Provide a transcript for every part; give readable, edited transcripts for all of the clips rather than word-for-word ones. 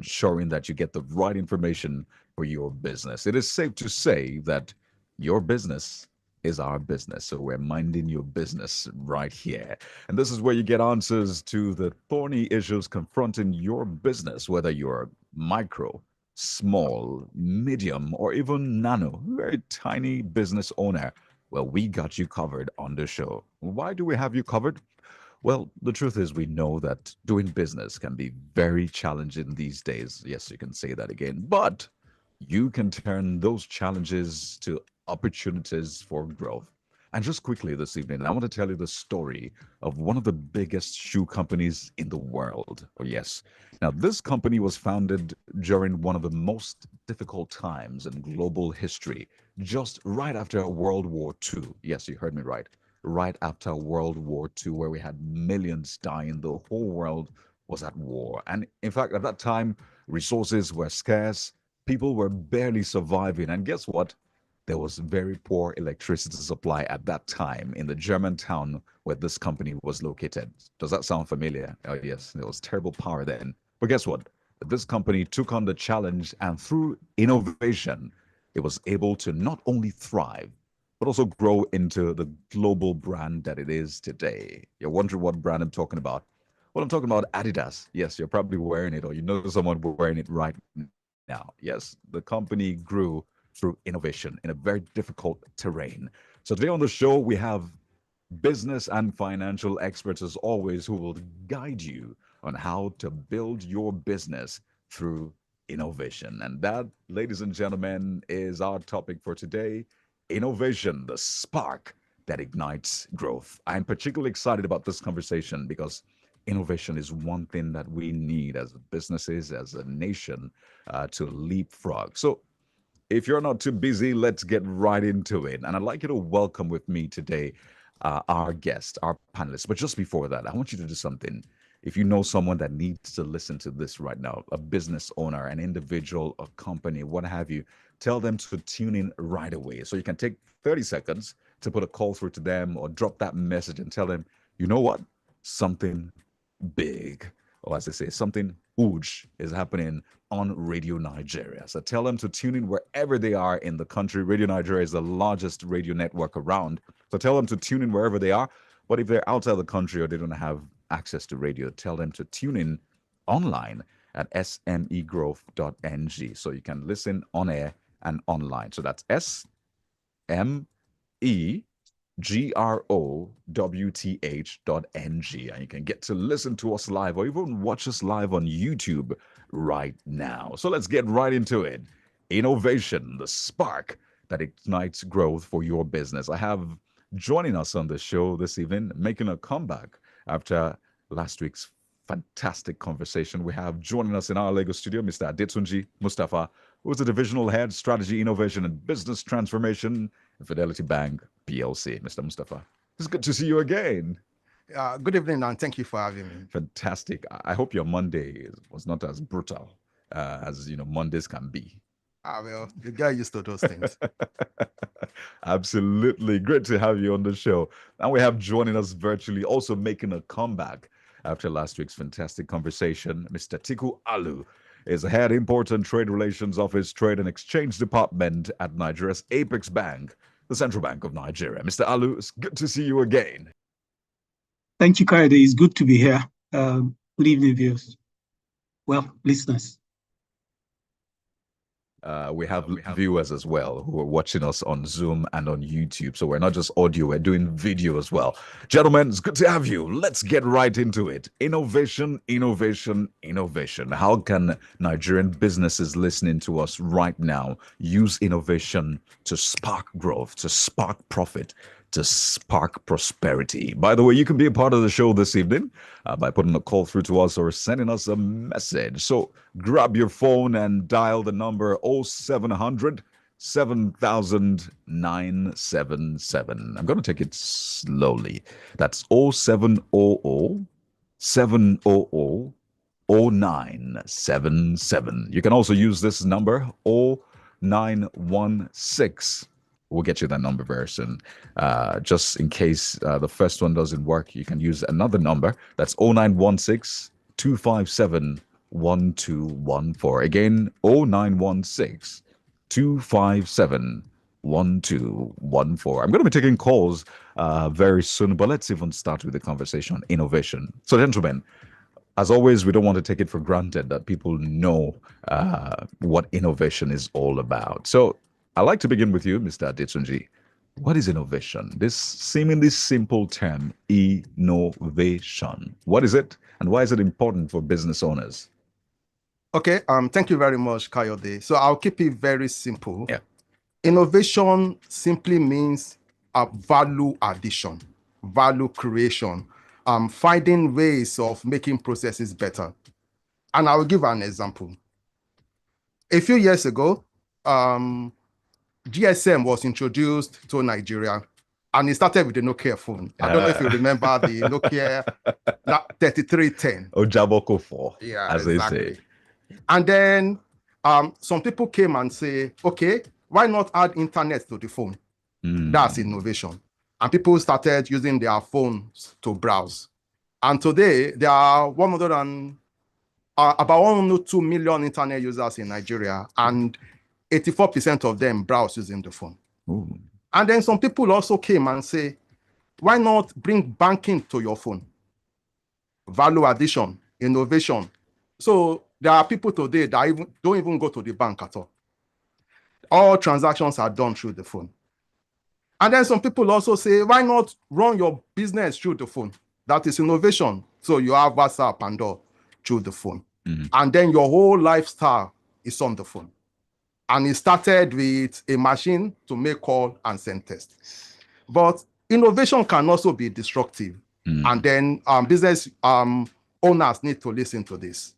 ensuring that you get the right information for your business. It is safe to say that your business is our business. So we're minding your business right here. And this is where you get answers to the thorny issues confronting your business, whether you're micro, small, medium, or even nano, very tiny business owner. Well, we got you covered on the show. Why do we have you covered? Well, the truth is, we know that doing business can be very challenging these days. Yes, you can say that again, but you can turn those challenges to opportunities for growth. And just quickly this evening, I want to tell you the story of one of the biggest shoe companies in the world. Oh, yes. Now, this company was founded during one of the most difficult times in global history, just right after World War II. Yes, you heard me right. Right after World War II, where we had millions dying, the whole world was at war. And in fact, at that time, resources were scarce, people were barely surviving. And guess what? There was very poor electricity supply at that time in the German town where this company was located. Does that sound familiar? Oh, yes, there was terrible power then. But guess what? This company took on the challenge, and through innovation, it was able to not only thrive, but also grow into the global brand that it is today. You're wondering what brand I'm talking about. Well, I'm talking about Adidas. Yes, you're probably wearing it, or you know someone wearing it right now. Yes, the company grew through innovation in a very difficult terrain. So today on the show, we have business and financial experts, as always, who will guide you on how to build your business through innovation. And that, ladies and gentlemen, is our topic for today: innovation, the spark that ignites growth. I'm particularly excited about this conversation because innovation is one thing that we need as businesses, as a nation, to leapfrog. So if you're not too busy, let's get right into it. And I'd like you to welcome with me today our guest, our panelists. But just before that, I want you to do something. If you know someone that needs to listen to this right now, a business owner, an individual, a company, what have you, tell them to tune in right away. So you can take 30 seconds to put a call through to them or drop that message and tell them, you know what? Something big, or as they say, something huge is happening on Radio Nigeria. So tell them to tune in wherever they are in the country. Radio Nigeria is the largest radio network around. So tell them to tune in wherever they are. But if they're outside the country or they don't have access to radio, tell them to tune in online at smegrowth.ng. So you can listen on air and online. So that's SMEGROWTH.ng. And you can get to listen to us live or even watch us live on YouTube right now. So let's get right into it. Innovation, the spark that ignites growth for your business. I have joining us on the show this evening, making a comeback after last week's fantastic conversation. We have joining us in our Lagos studio, Mr. Adetunji Mustafa, who is the divisional head, strategy, innovation, and business transformation at Fidelity Bank PLC. Mr. Mustafa, it's good to see you again. Good evening, and thank you for having me. Fantastic. I hope your Monday was not as brutal as Mondays can be. Well, the guy used to those things. Absolutely. Great to have you on the show. And we have joining us virtually, also making a comeback after last week's fantastic conversation, Mr. Tiku Alu is head import and trade relations office, trade and exchange department at Nigeria's Apex Bank, the Central Bank of Nigeria. Mr. Alu, it's good to see you again. Thank you, Kaide. It's good to be here. Good evening, viewers. Well, listeners. We have viewers as well who are watching us on Zoom and on YouTube. So we're not just audio, we're doing video as well. Gentlemen, it's good to have you. Let's get right into it. Innovation, innovation, innovation. How can Nigerian businesses listening to us right now use innovation to spark growth, to spark profit, to spark prosperity? By the way, you can be a part of the show this evening by putting a call through to us or sending us a message. So grab your phone and dial the number 0700 7977. I'm going to take it slowly. That's 0700 700 0977. You can also use this number 0916. We'll get you that number very soon. Just in case the first one doesn't work, you can use another number. That's 0916 257 1214. Again, 0916 257 1214. I'm going to be taking calls very soon, but let's even start with the conversation on innovation. So, gentlemen, as always, we don't want to take it for granted that people know what innovation is all about. So, I'd like to begin with you, Mr. Adetunji. What is innovation? This seemingly simple term, innovation. What is it, and why is it important for business owners? Okay, thank you very much, Kayode. So I'll keep it very simple. Yeah. Innovation simply means a value addition, value creation, finding ways of making processes better. And I'll give an example. A few years ago, GSM was introduced to Nigeria, and it started with the Nokia phone. I don't know if you remember the Nokia 3310. Ojaboko 4, Yeah, as exactly. they say. And then some people came and say, okay, why not add internet to the phone? That's innovation. And people started using their phones to browse. And today, there are about 102 million internet users in Nigeria, and 84% of them browse using the phone. Ooh. And then some people also came and say, why not bring banking to your phone? Value addition, innovation. So there are people today that don't even go to the bank at all. All transactions are done through the phone. And then some people also say, why not run your business through the phone? That is innovation. So you have WhatsApp and all through the phone. And then your whole lifestyle is on the phone. And it started with a machine to make call and send text. But innovation can also be destructive. And then business owners need to listen to this.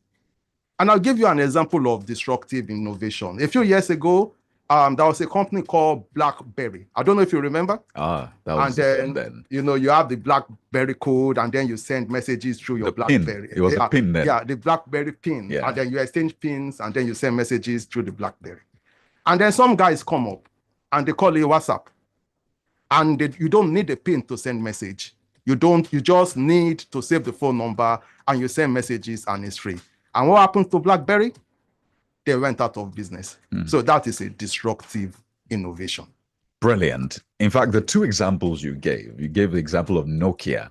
And I'll give you an example of disruptive innovation. A few years ago, there was a company called BlackBerry. I don't know if you remember. That was then. You know, you have the BlackBerry code, and then you send messages through your BlackBerry. It was a pin then. Yeah, the BlackBerry pin. Yeah. And then you exchange pins, and then you send messages through the BlackBerry. And then some guys come up, and they call it WhatsApp. And you don't need a pin to send message. You just need to save the phone number, and you send messages, and it's free. And what happens to BlackBerry? They went out of business. So that is a disruptive innovation. Brilliant. In fact, the two examples you gave the example of Nokia.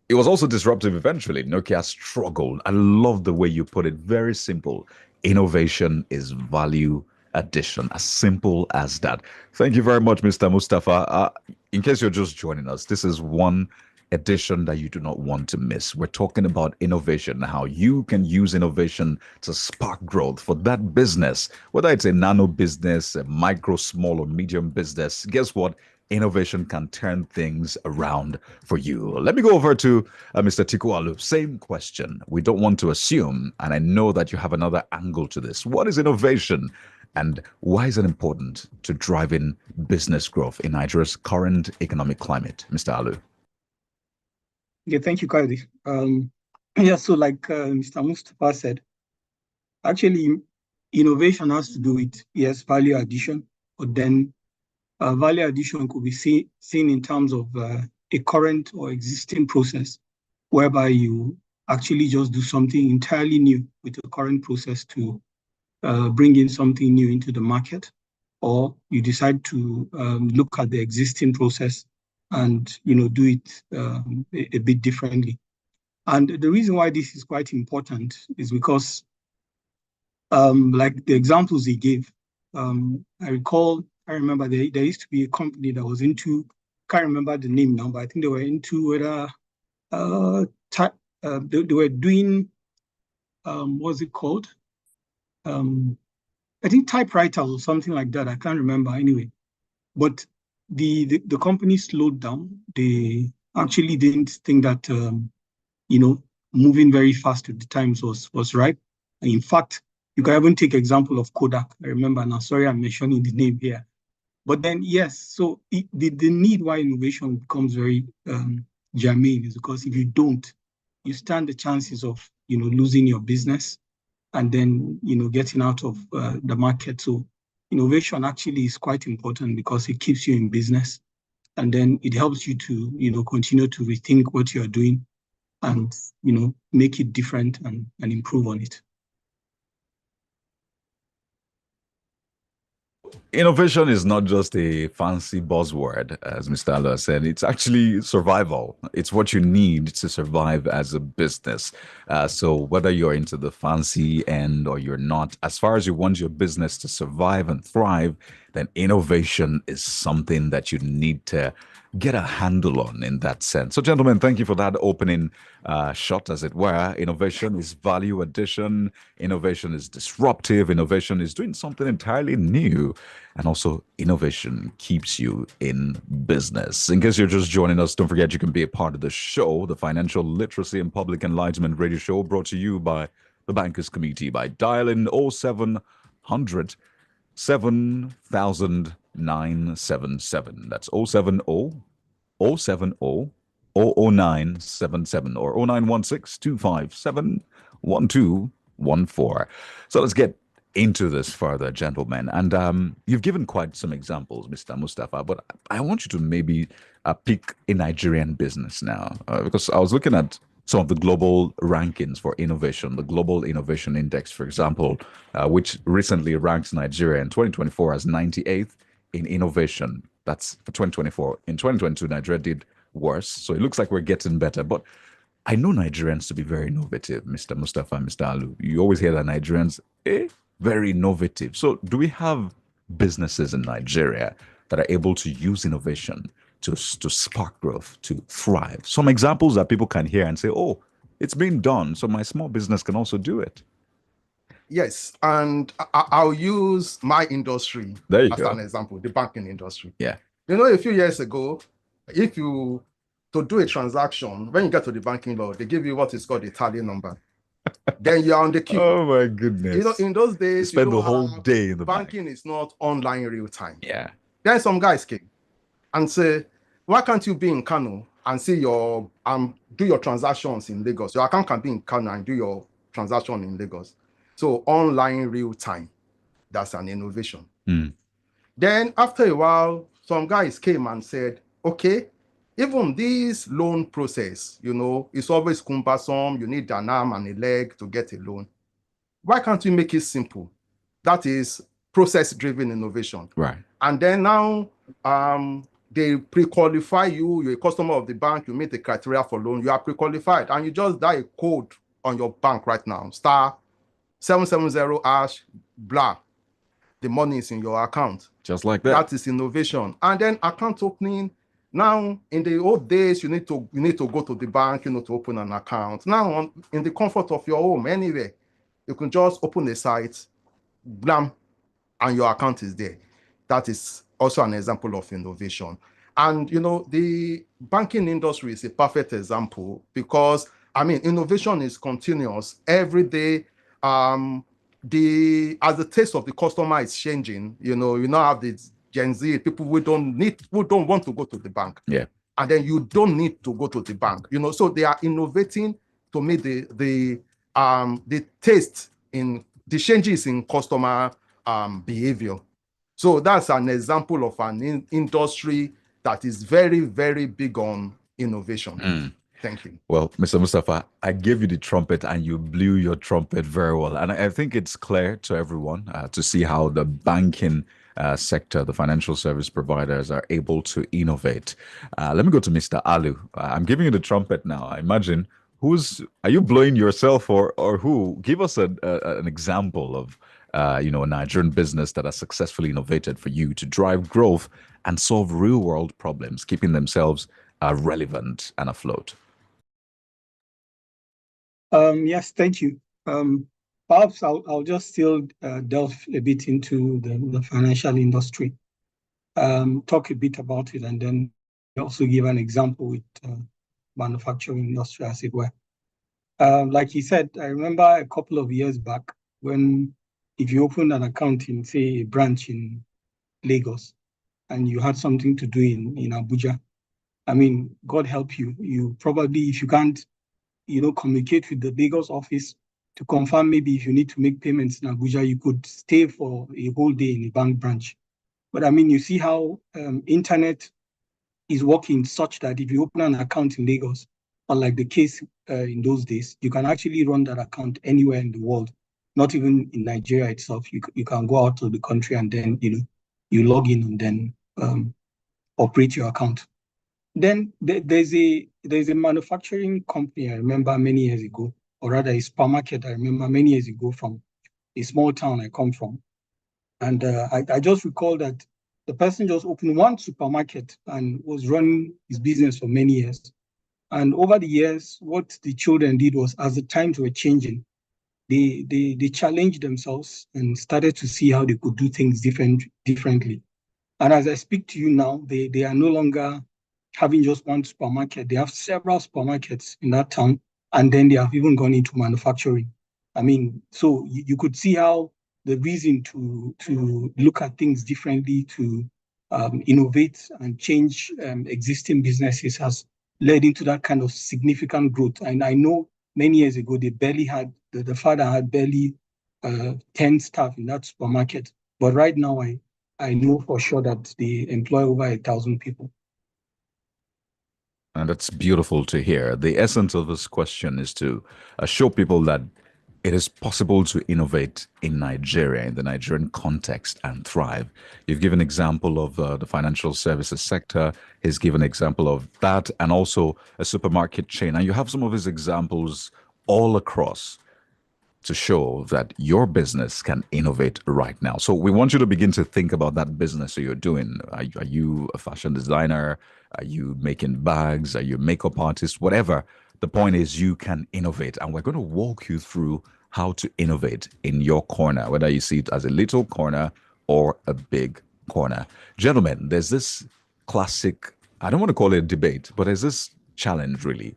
It was also disruptive eventually. Nokia struggled. I love the way you put it. Very simple. Innovation is value addition. As simple as that. Thank you very much, Mr. Mustafa. In case you're just joining us, this is one edition that you do not want to miss. We're talking about innovation, how you can use innovation to spark growth for that business, whether it's a nano business, a micro, small, or medium business. Guess what? Innovation can turn things around for you. Let me go over to Mr. Tikualu. Same question. We don't want to assume, and I know that you have another angle to this. What is innovation? And why is it important to drive in business growth in Nigeria's current economic climate? Mr. Alu. Yeah, thank you, Kayode. Yeah, so like Mr. Mustafa said, actually, innovation has to do with, yes, value addition, but then value addition could be seen in terms of a current or existing process, whereby you actually just do something entirely new with the current process to bring in something new into the market, or you decide to look at the existing process and do it a bit differently. And the reason why this is quite important is because, like the examples he gave, I remember there used to be a company that was into, can't remember the name now, but I think they were into whether they were doing what's it called? I think typewriters or something like that. I can't remember anyway. But the company slowed down. They actually didn't think that moving very fast with the times was right. In fact, you can even take example of Kodak. I remember now. Sorry, I'm mentioning the name here. But then yes, so the need why innovation becomes very germane is because if you don't, you stand the chances of losing your business and then getting out of the market. So innovation actually is quite important because it keeps you in business, and then it helps you to continue to rethink what you're doing and make it different and improve on it. Innovation is not just a fancy buzzword, as Mr. Alua said. It's actually survival. It's what you need to survive as a business. So whether you're into the fancy end or you're not, as far as you want your business to survive and thrive, then innovation is something that you need to get a handle on in that sense. So, gentlemen, thank you for that opening shot, as it were. Innovation is value addition. Innovation is disruptive. Innovation is doing something entirely new. And also, innovation keeps you in business. In case you're just joining us, don't forget you can be a part of the show, the Financial Literacy and Public Enlightenment Radio Show, brought to you by the Bankers Committee by dialing 0700 7977. That's 070 070 00977 or 0916 257 1214. So let's get into this further, gentlemen. And you've given quite some examples, Mr. Mustafa, but I want you to maybe pick a Nigerian business now, because I was looking at some of the global rankings for innovation, the Global Innovation Index, for example, which recently ranks Nigeria in 2024 as 98th in innovation. That's for 2024. In 2022, Nigeria did worse. So it looks like we're getting better. But I know Nigerians to be very innovative, Mr. Mustafa and Mr. Alu. You always hear that Nigerians, very innovative. So do we have businesses in Nigeria that are able to use innovation to spark growth, to thrive? Some examples that people can hear and say, oh, it's been done, so my small business can also do it. Yes, and I'll use my industry as an example, the banking industry. Yeah. You know, a few years ago, to do a transaction, when you get to the banking law, they give you what is called a tally number. Then you're on the queue. Oh my goodness. You know, in those days, you spend the whole day in the banking is not online real time. Yeah. Then some guys came and say, why can't you be in Kano and see your do your transactions in Lagos? Your account can be in Kano and do your transaction in Lagos. So online real time, that's an innovation. Then after a while, some guys came and said, okay, even this loan process, you know, it's always cumbersome. You need an arm and a leg to get a loan. Why can't we make it simple? That is process-driven innovation. Right. And then now they pre-qualify you. You're a customer of the bank. You meet the criteria for loan. You are pre-qualified. And you just dial a code on your bank right now. Star 770 hash, blah. The money is in your account. Just like that. That is innovation. And then account opening. Now, in the old days, you need to go to the bank, you know, to open an account. Now, in the comfort of your home, anywhere, you can just open a site, blam, and your account is there. That is also an example of innovation. And, you know, the banking industry is a perfect example because, I mean, innovation is continuous. Every day, as the taste of the customer is changing, you now have the Gen Z people who don't want to go to the bank. Yeah. And then you don't need to go to the bank, you know. So they are innovating to meet the taste in the changes in customer behavior. So that's an example of an industry that is very, very big on innovation. Thank you. Well, Mr. Mustafa, I gave you the trumpet and you blew your trumpet very well. And I think it's clear to everyone to see how the banking sector, the financial service providers are able to innovate. Let me go to Mr. Alu. I'm giving you the trumpet now. I imagine are you blowing yourself or who? Give us an example of a Nigerian business that has successfully innovated for you to drive growth and solve real world problems, keeping themselves relevant and afloat. Yes, thank you. Perhaps I'll just still delve a bit into the financial industry, talk a bit about it, and then also give an example with manufacturing industry, as it were. Like he said, I remember a couple of years back when if you opened an account in, say, a branch in Lagos, and you had something to do in Abuja, I mean, God help you. You probably, if you can't, communicate with the Lagos office to confirm maybe if you need to make payments in Abuja, you could stay for a whole day in a bank branch. But I mean, you see how internet is working such that if you open an account in Lagos, unlike the case in those days, you can actually run that account anywhere in the world, not even in Nigeria itself. You can go out of the country and then, you log in and then operate your account. Then there's a manufacturing company I remember many years ago, or rather a supermarket I remember many years ago from a small town I come from. And I just recall that the person just opened one supermarket and was running his business for many years. And over the years, what the children did was, as the times were changing, they challenged themselves and started to see how they could do things differently. And as I speak to you now, they are no longer having just one supermarket. They have several supermarkets in that town, and then they have even gone into manufacturing. I mean, so you could see how the reason to look at things differently, to innovate and change existing businesses has led into that kind of significant growth. And I know many years ago, they barely had, the father had barely 10 staff in that supermarket. But right now, I know for sure that they employ over 1,000 people. And that's beautiful to hear. The essence of this question is to show people that it is possible to innovate in Nigeria, in the Nigerian context, and thrive. You've given example of the financial services sector. He's given example of that, and also a supermarket chain. And you have some of his examples all across to show that your business can innovate right now. So we want you to begin to think about that business that you're doing. Are you a fashion designer? Are you making bags? Are you a makeup artist? Whatever. The point is you can innovate. And we're going to walk you through how to innovate in your corner, whether you see it as a little corner or a big corner. Gentlemen, there's this classic, I don't want to call it a debate, but there's this challenge really.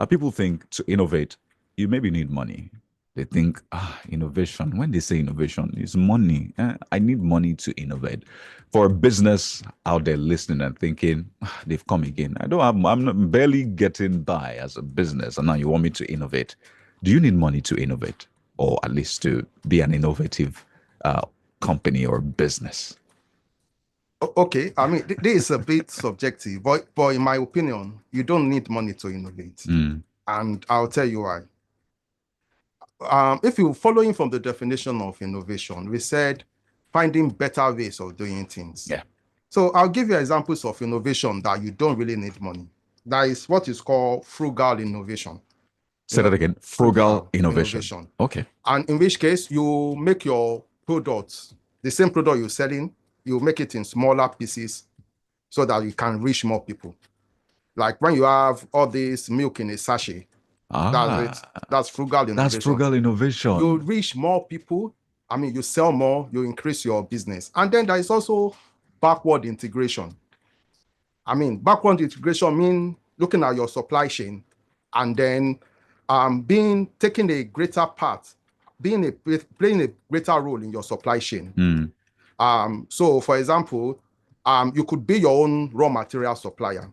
People think to innovate, you maybe need money. They think, innovation. When they say innovation, it's money. I need money to innovate. For a business out there listening and thinking, they've come again. I'm not barely getting by as a business, and now you want me to innovate. Do you need money to innovate, or at least to be an innovative company or business? Okay, I mean, this is a bit subjective, but in my opinion, you don't need money to innovate. And I'll tell you why. If you're following from the definition of innovation, we said finding better ways of doing things. Yeah. So I'll give you examples of innovation that you don't really need money. That is what is called frugal innovation. Say that again. Frugal innovation. Okay. And in which case you make your products, the same product you're selling, you make it in smaller pieces so that you can reach more people. Like when you have all this milk in a sachet, that's frugal innovation. That's frugal innovation. You reach more people. I mean, you sell more, you increase your business. And then there is also backward integration. I mean, backward integration means looking at your supply chain and then taking a greater part, playing a greater role in your supply chain. So, for example, you could be your own raw material supplier.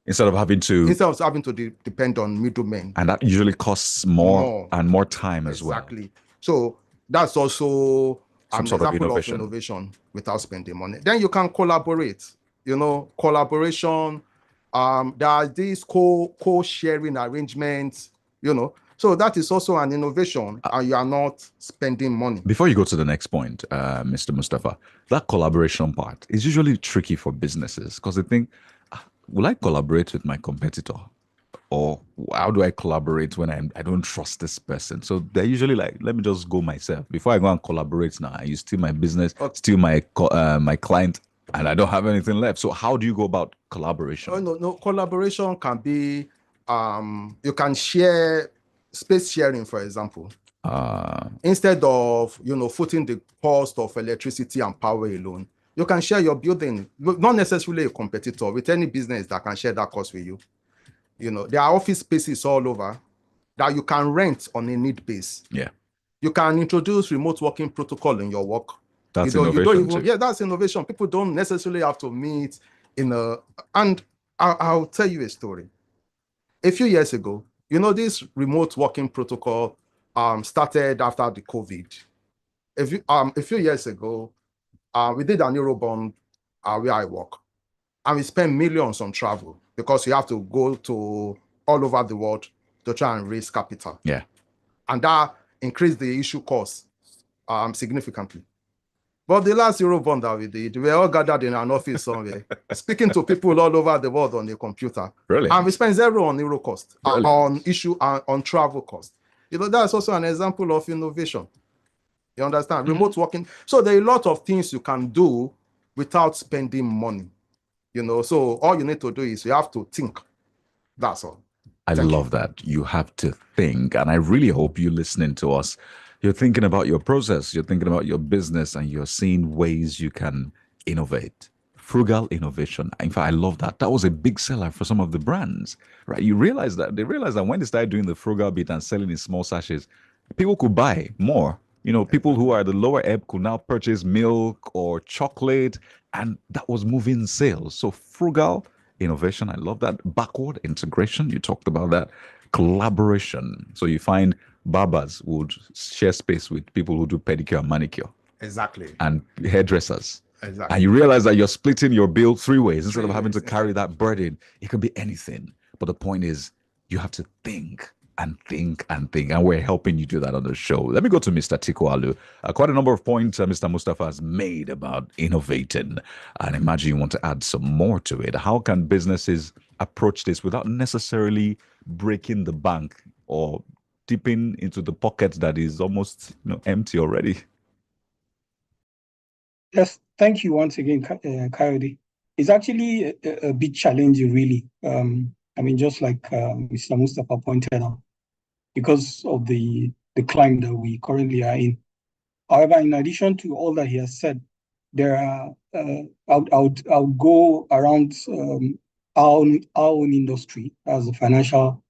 Instead of having to depend on middlemen. And that usually costs more and more time as well. Exactly. So that's also some sort of innovation without spending money. Then you can collaborate. Collaboration. There are these co-sharing arrangements. So that is also an innovation, and you are not spending money. Before you go to the next point, Mr. Mustafa, that collaboration part is usually tricky for businesses because they think, will I collaborate with my competitor? Or how do I collaborate when I don't trust this person? So they're usually like, let me just go myself. Before I go and collaborate now, you steal my business, steal my client, and I don't have anything left. So how do you go about collaboration? No. Collaboration can be, you can share space sharing, for example. Instead of, footing the cost of electricity and power alone, you can share your building, not necessarily a competitor, with any business that can share that cost with you. There are office spaces all over that you can rent on a need base. Yeah. You can introduce remote working protocol in your work. That's innovation too. Yeah, that's innovation. People don't necessarily have to meet and I'll tell you a story. A few years ago, this remote working protocol started after the COVID. A few years ago, we did an Eurobond where I work, and we spent millions on travel because you have to go to all over the world to try and raise capital. Yeah. And that increased the issue cost significantly. But the last Eurobond that we did, we were all gathered in an office somewhere, speaking to people all over the world on the computer. Really? And we spent zero on Euro cost, Really? on issue, on travel cost. That's also an example of innovation. You understand? Remote working. So there are a lot of things you can do without spending money. So all you need to do is you have to think. That's all. I love that. You have to think. And I really hope you listening to us, you're thinking about your process, you're thinking about your business, and you're seeing ways you can innovate. Frugal innovation. In fact, I love that. That was a big seller for some of the brands, right? They realized that when they started doing the frugal bit and selling in small sachets, people could buy more. People who are the lower ebb could now purchase milk or chocolate, and that was moving sales. So frugal innovation, I love that. Backward integration, you talked about that. Collaboration. So you find barbers would share space with people who do pedicure and manicure. Exactly. And hairdressers. Exactly. And you realize that you're splitting your bill 3 ways instead of having to carry that burden. It could be anything. But the point is, you have to think and think and think. And we're helping you do that on the show. Let me go to Mr. Tiko Alu. Quite a number of points Mr. Mustafa has made about innovating. And imagine you want to add some more to it. How can businesses approach this without necessarily breaking the bank or dipping into the pocket that is almost empty already? Yes, thank you once again, Coyote. It's actually a bit challenging, really. Just like Mr. Mustafa pointed out, because of the climate that we currently are in. However, in addition to all that he has said, there are I would go around our own industry as a financial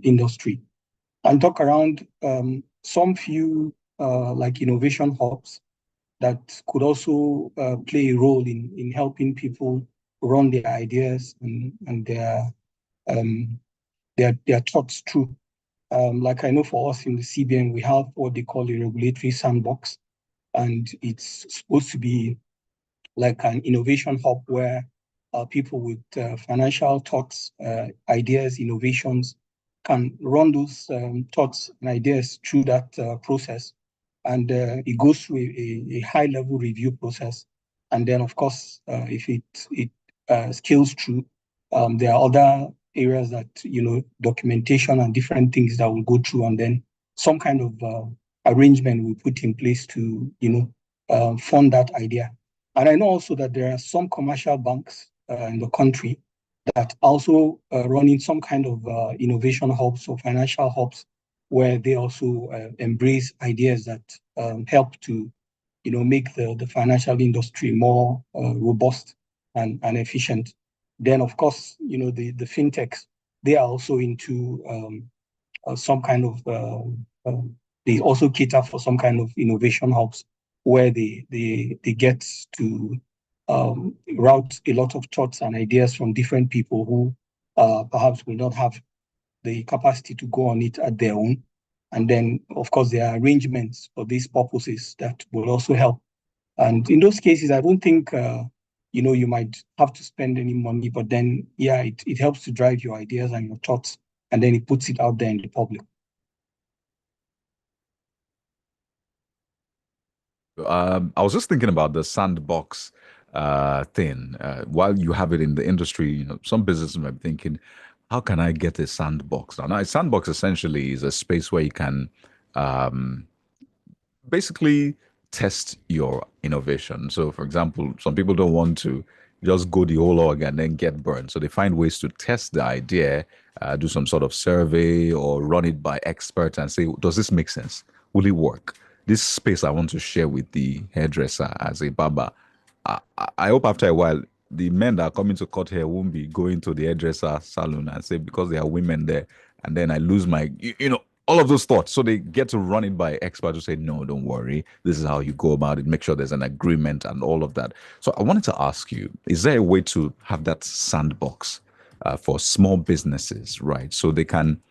industry and talk around some few like innovation hubs that could also play a role in helping people run their ideas and their thoughts through. Like I know for us in the CBN, we have what they call a regulatory sandbox, and it's supposed to be like an innovation hub where people with financial thoughts, ideas, innovations can run those thoughts and ideas through that process. And it goes through a high-level review process. And then, of course, if it scales through, there are other areas that, documentation and different things that will go through, and then some kind of arrangement we put in place to, fund that idea. And I know also that there are some commercial banks in the country that also running some kind of innovation hubs or financial hubs where they also embrace ideas that help to, make the financial industry more robust and efficient. Then, of course, the fintechs, they are also into some kind of, they also cater for some kind of innovation hubs where they get to route a lot of thoughts and ideas from different people who perhaps will not have the capacity to go on it at their own. And then, of course, there are arrangements for these purposes that will also help. And in those cases, I don't think, you might have to spend any money, but then, yeah, it helps to drive your ideas and your thoughts, and then it puts it out there in the public. I was just thinking about the sandbox thing. While you have it in the industry, some businesses might be thinking, how can I get a sandbox? Now, a sandbox essentially is a space where you can basically test your innovation. So, for example, some people don't want to just go the whole log and then get burned. So they find ways to test the idea, do some sort of survey or run it by experts and say, does this make sense? Will it work? This space I want to share with the hairdresser as a barber. I hope after a while, the men that are coming to cut hair won't be going to the hairdresser salon and say, because there are women there, and then I lose my, all of those thoughts. So they get to run it by experts who say, no, don't worry. This is how you go about it. Make sure there's an agreement and all of that. So I wanted to ask you, is there a way to have that sandbox for small businesses, right? So they can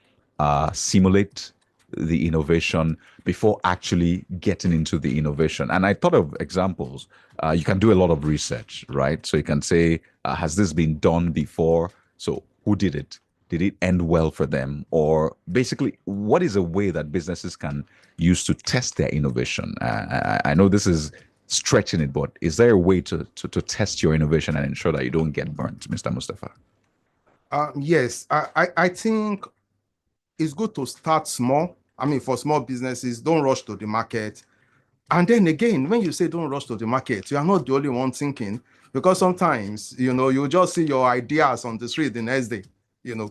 simulate the innovation before actually getting into the innovation. And I thought of examples. You can do a lot of research, right? So you can say, has this been done before? So who did it? Did it end well for them? Or basically, what is a way that businesses can use to test their innovation? I know this is stretching it, but is there a way to test your innovation and ensure that you don't get burnt, Mr. Mustafa? Yes, I think it's good to start small. I mean, for small businesses, don't rush to the market. And then again, when you say don't rush to the market, you are not the only one thinking, because sometimes, you just see your ideas on the street the next day,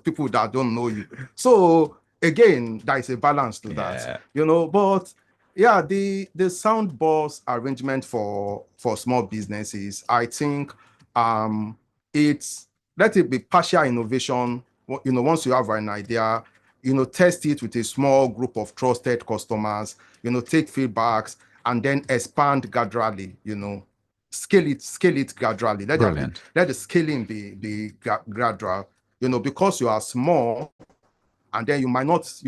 people that don't know you. So again, there is a balance to that, but yeah, the sound boss arrangement for small businesses, I think let it be partial innovation. Once you have an idea, test it with a small group of trusted customers, take feedbacks, and then expand gradually, scale it gradually. Let the scaling be gradual, because you are small, and then you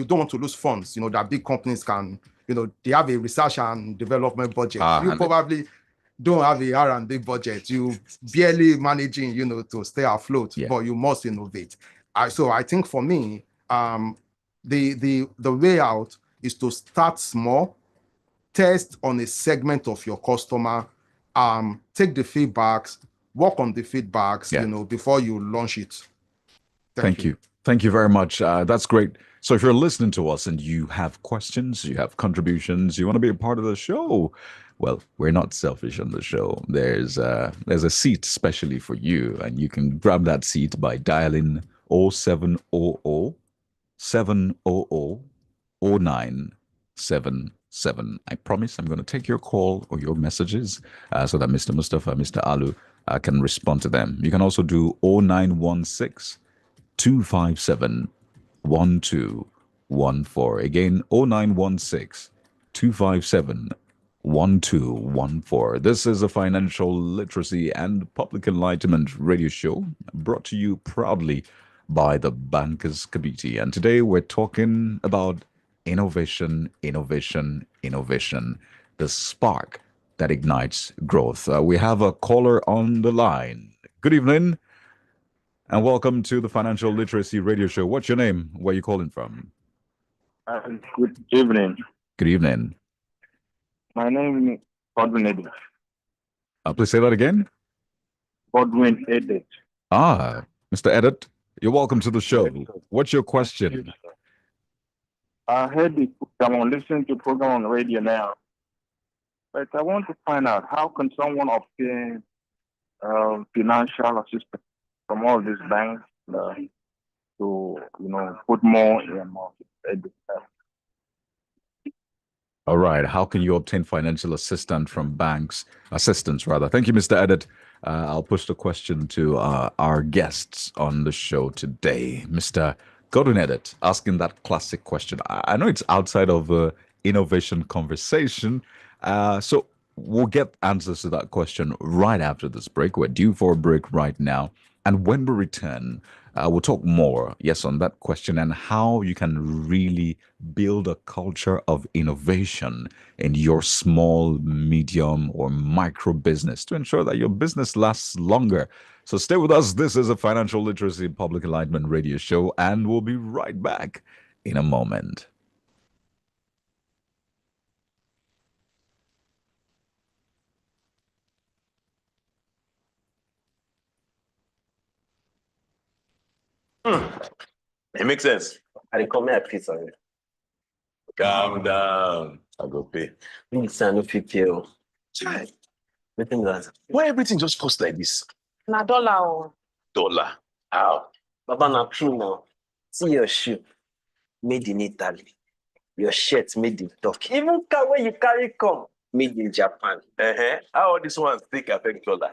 don't want to lose funds, that big companies can, they have a research and development budget. You probably don't have a R&D budget. You barely managing, to stay afloat, but you must innovate. So I think for me, the way out is to start small, test on a segment of your customer, take the feedbacks, work on the feedbacks, before you launch it. Thank you. Thank you very much. That's great. So if you're listening to us and you have questions, you have contributions, you want to be a part of the show, well, we're not selfish on the show. There's a seat specially for you, and you can grab that seat by dialing 0700 700 0977. I promise I'm going to take your call or your messages so that Mr. Mustafa, Mr. Alu can respond to them. You can also do 0916 257 1214. Again, 0916 257 1214. This is a financial literacy and public enlightenment radio show brought to you proudly by the Bankers Committee. And today we're talking about innovation, innovation, innovation, the spark that ignites growth. We have a caller on the line. Good evening and welcome to the Financial Literacy Radio Show. What's your name? Where are you calling from? Good evening. Good evening. My name is Godwin Edit. Please say that again. Godwin Edit. Mr. Edit, you're welcome to the show. What's your question? I heard the program, I'm listening to the program on the radio now. But I want to find out, how can someone obtain financial assistance from all these banks to, put more in more? All right. How can you obtain financial assistance from banks? Assistance, rather. Thank you, Mr. Edit. I'll push the question to our guests on the show today. Mr. Godwin Edit, asking that classic question. I know it's outside of innovation conversation, so we'll get answers to that question right after this break. We're due for a break right now. And when we return, we'll talk more, on that question and how you can really build a culture of innovation in your small, medium, or micro business to ensure that your business lasts longer. So stay with us. This is a Financial Literacy Public Enlightenment Radio Show, and we'll be right back in a moment. It makes sense. I come here, please. Calm down. I'll go pay. Please, I no fit pay. Chai. Wetin that? Why everything just cost like this? Na dollar. Dollar. How? Baba, na true now. See your shoe, made in Italy. Your shirt made in Turkey. Even car where you carry come, made in Japan. How all these ones take affect dollar?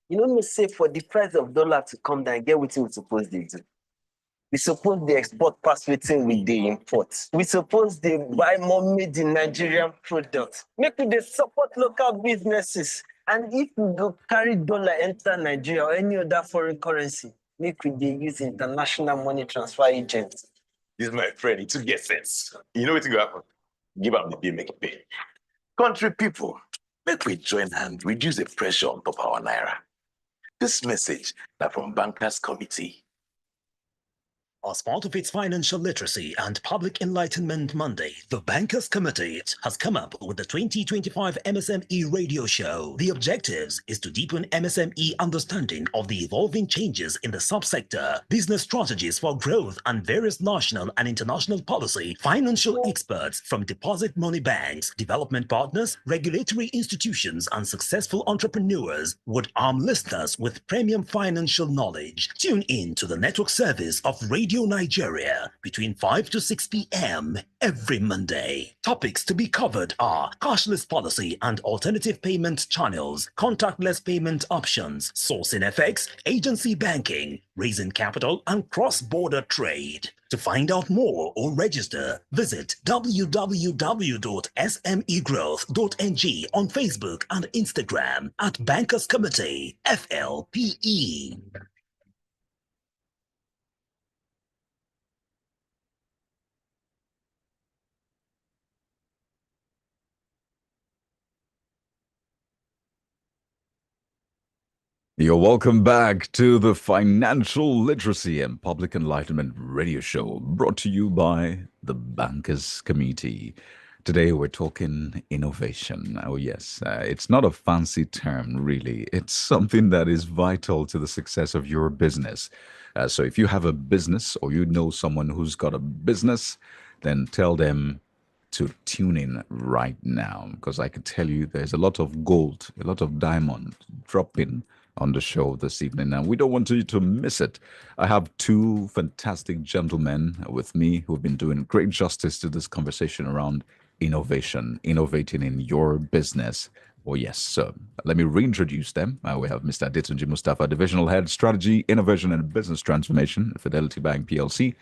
You know me say for the price of dollar to come down, get wetin we suppose dey do. We suppose they export past wetin we dey import. We suppose they buy more made in Nigerian products. Make we dey support local businesses. And if we go carry dollar enter Nigeria or any other foreign currency, make we dey use international money transfer agents. This is my friend, it too get sense. You know what will happen? Give am the bill, make it pay. Country people, make we join hand, reduce the pressure on top our naira. This message now from Bankers Committee. As part of its financial literacy and public enlightenment mandate, the Bankers Committee has come up with the 2025 MSME Radio Show. The objectives is to deepen MSME understanding of the evolving changes in the subsector, business strategies for growth, and various national and international policy. Financial experts from deposit money banks, development partners, regulatory institutions, and successful entrepreneurs would arm listeners with premium financial knowledge. Tune in to the network service of Radio Nigeria between 5 to 6 p.m. every Monday. Topics to be covered are cashless policy and alternative payment channels, contactless payment options, sourcing FX, agency banking, raising capital, and cross-border trade. To find out more or register, visit www.smegrowth.ng on Facebook and Instagram at Bankers Committee, FLPE. You're welcome back to the Financial Literacy and Public Enlightenment Radio Show, brought to you by the Bankers Committee. Today we're talking innovation. Oh yes, it's not a fancy term really. It's something that is vital to the success of your business. So if you have a business or you know someone who's got a business, then tell them to tune in right now, because I can tell you there's a lot of gold, a lot of diamond dropping on the show this evening, and we don't want you to miss it. I have two fantastic gentlemen with me who have been doing great justice to this conversation around innovation, innovating in your business. Oh yes, so let me reintroduce them. We have Mr. Adetunji Mustafa, Divisional Head, Strategy, Innovation and Business Transformation, Fidelity Bank PLC,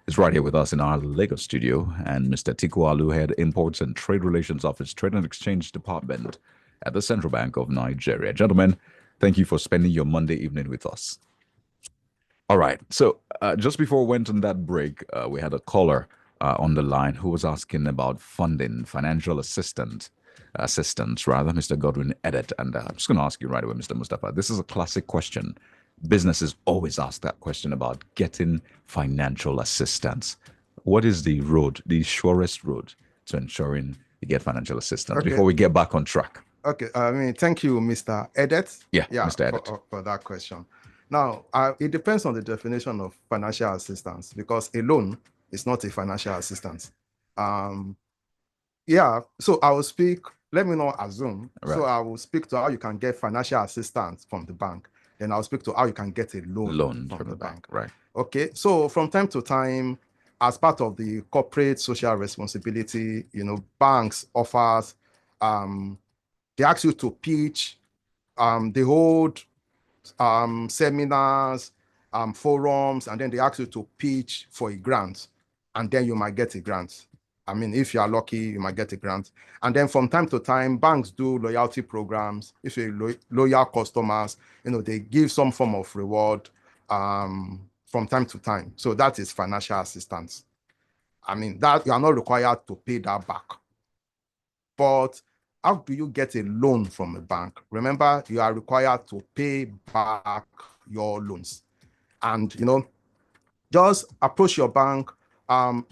is right here with us in our Lagos studio, and Mr. Tiku Alu, Head, Imports and Trade Relations Office, Trade and Exchange Department at the Central Bank of Nigeria. Gentlemen, thank you for spending your Monday evening with us. All right. So just before we went on that break, we had a caller on the line who was asking about funding, financial assistance, Mr. Godwin Edet. And I'm just going to ask you right away, Mr. Mustafa. This is a classic question. Businesses always ask that question about getting financial assistance. What is the road, the surest road to ensuring you get financial assistance before we get back on track? Okay, thank you, Mr. Edet. Yeah, Mr. Edet. For that question. Now, it depends on the definition of financial assistance, because a loan is not a financial assistance. So I will speak, let me not assume. Right. So I will speak to how you can get financial assistance from the bank. Then I'll speak to how you can get a loan from the bank. Right. Okay, so from time to time, as part of the corporate social responsibility, banks offers, they ask you to pitch, they hold seminars, forums, and then they ask you to pitch for a grant, and then you might get a grant. If you are lucky, you might get a grant. And then from time to time, banks do loyalty programs. If you're loyal customers, they give some form of reward from time to time. So that is financial assistance. That you are not required to pay that back. But how do you get a loan from a bank? Remember, you are required to pay back your loans. And, just approach your bank.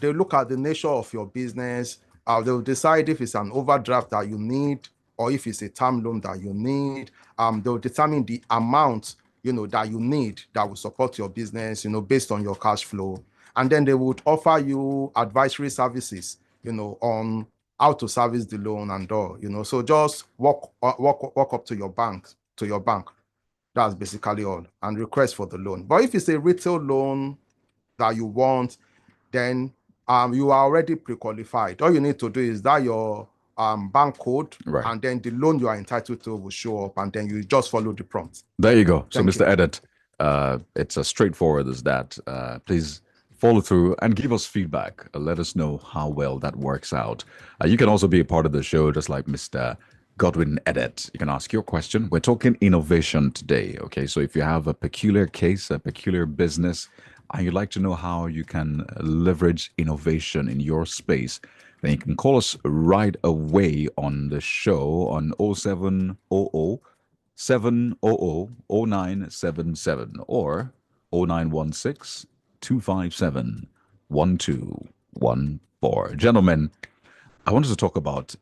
They look at the nature of your business. They'll decide if it's an overdraft that you need or if it's a term loan that you need. They'll determine the amount, that you need that will support your business, based on your cash flow. And then they would offer you advisory services, on how to service the loan and all, So just walk up to your bank. That's basically all, and request for the loan. But if it's a retail loan that you want, then you are already pre-qualified. All you need to do is dial your bank code, right, and then the loan you are entitled to will show up, and then you just follow the prompt. There you go. So, Mr. Edet, it's as straightforward as that. Please follow through and give us feedback. Let us know how well that works out. You can also be a part of the show, just like Mr. Godwin Edet. You can ask your question. We're talking innovation today, okay? So if you have a peculiar case, a peculiar business, and you'd like to know how you can leverage innovation in your space, then you can call us right away on the show on 0700 700 0977 or 0916 257 1214. Gentlemen, I wanted to talk about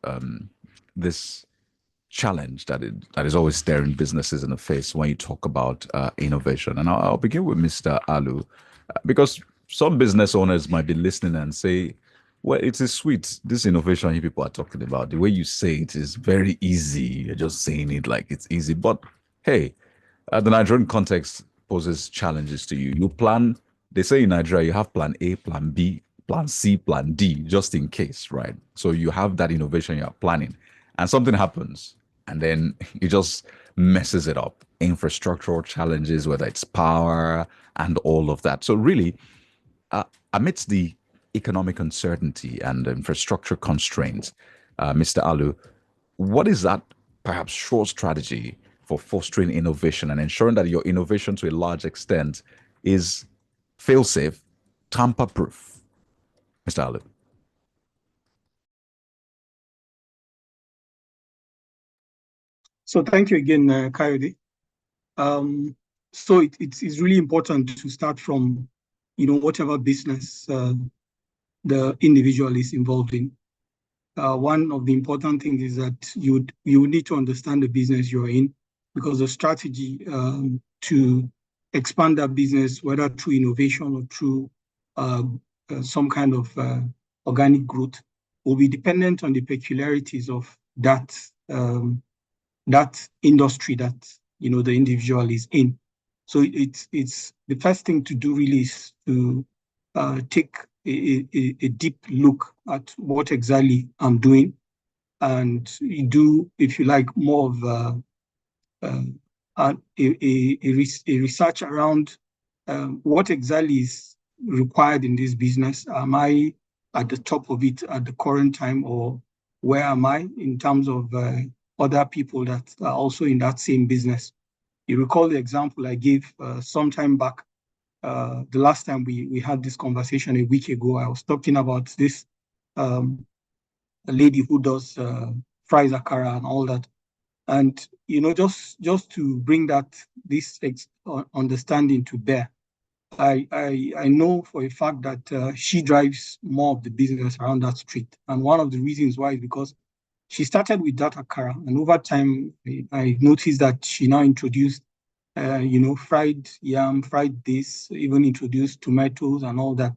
this challenge that is always staring businesses in the face when you talk about innovation. And I'll begin with Mr. Alu, because some business owners might be listening and say, well, it is sweet, this innovation you people are talking about. The way you say it is very easy. You're just saying it like it's easy. But hey, the Nigerian context poses challenges to you. You plan, they say in Nigeria, you have plan A, plan B, plan C, plan D, just in case, right? So you have that innovation you're planning, and something happens, and then it just messes it up. Infrastructural challenges, whether it's power and all of that. So really, amidst the economic uncertainty and infrastructure constraints, Mr. Alu, what is that perhaps short strategy for fostering innovation and ensuring that your innovation to a large extent is fail-safe, tamper-proof? Mr. Alu. So thank you again, Coyote. So it's really important to start from, whatever business the individual is involved in. One of the important things is that you need to understand the business you're in, because the strategy to expand that business, whether through innovation or through some kind of organic growth, will be dependent on the peculiarities of that that industry that the individual is in. So it's the first thing to do really is to take a deep look at what exactly I'm doing, and do, if you like, more of a research around what exactly is required in this business. Am I at the top of it at the current time, or where am I in terms of other people that are also in that same business? You recall the example I gave some time back. The last time we had this conversation a week ago, I was talking about this a lady who does fries akara and all that. And just to bring this understanding to bear, I know for a fact that she drives more of the business around that street. And one of the reasons why is because she started with that akara, and over time I noticed that she now introduced fried yam, fried this, even introduced tomatoes and all that.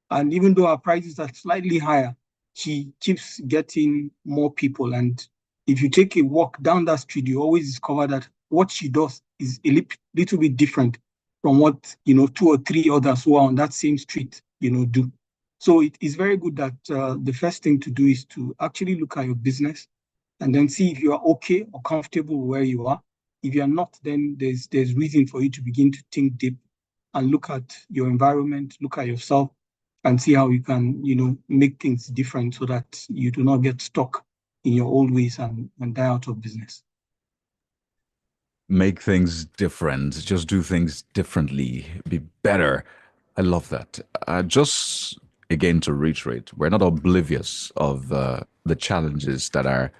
And even though our prices are slightly higher, she keeps getting more people. And if you take a walk down that street, you always discover that what she does is a little bit different from what 2 or 3 others who are on that same street do. So it is very good that the first thing to do is to actually look at your business and then see if you are okay or comfortable where you are. If you're not, then there's reason for you to begin to think deep and look at your environment, look at yourself, and see how you can, make things different so that you do not get stuck in your old ways and die out of business. Make things different, just do things differently, be better. I love that. Just again to reiterate, we're not oblivious of the challenges that are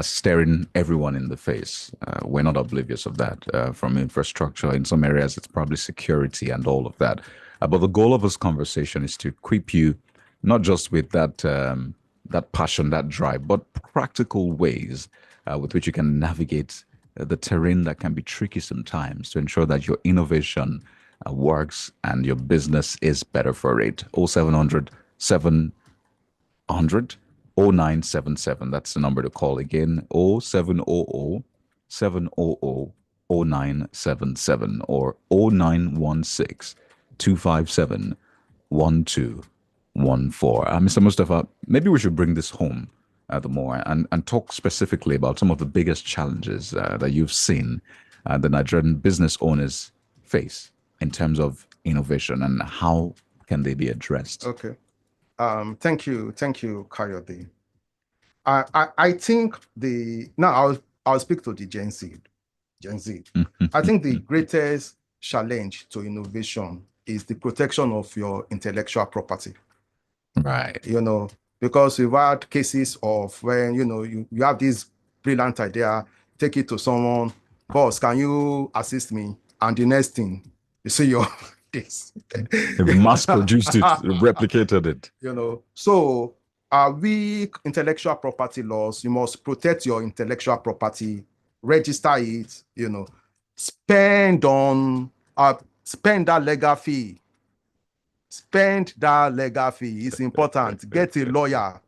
staring everyone in the face. We're not oblivious of that, from infrastructure. In some areas, it's probably security and all of that. But the goal of this conversation is to equip you not just with that passion, that drive, but practical ways with which you can navigate the terrain that can be tricky sometimes to ensure that your innovation works and your business is better for it. 0700 700 0977. That's the number to call again. 0700 700 0977 or 0916 257 1214. Mr. Mustafa, maybe we should bring this home the more and talk specifically about some of the biggest challenges that you've seen the Nigerian business owners face in terms of innovation, and how can they be addressed? Okay. Thank you, Coyote. I think I'll speak to the Gen Z. I think the greatest challenge to innovation is the protection of your intellectual property. Right. Because we've had cases of when you have this brilliant idea, take it to someone, boss, can you assist me? And the next thing, you see this. They've mass produced it, replicated it. You know, so we intellectual property laws, you must protect your intellectual property, register it, you know, spend that legal fee. Spend that legal fee. It's important. Get a lawyer.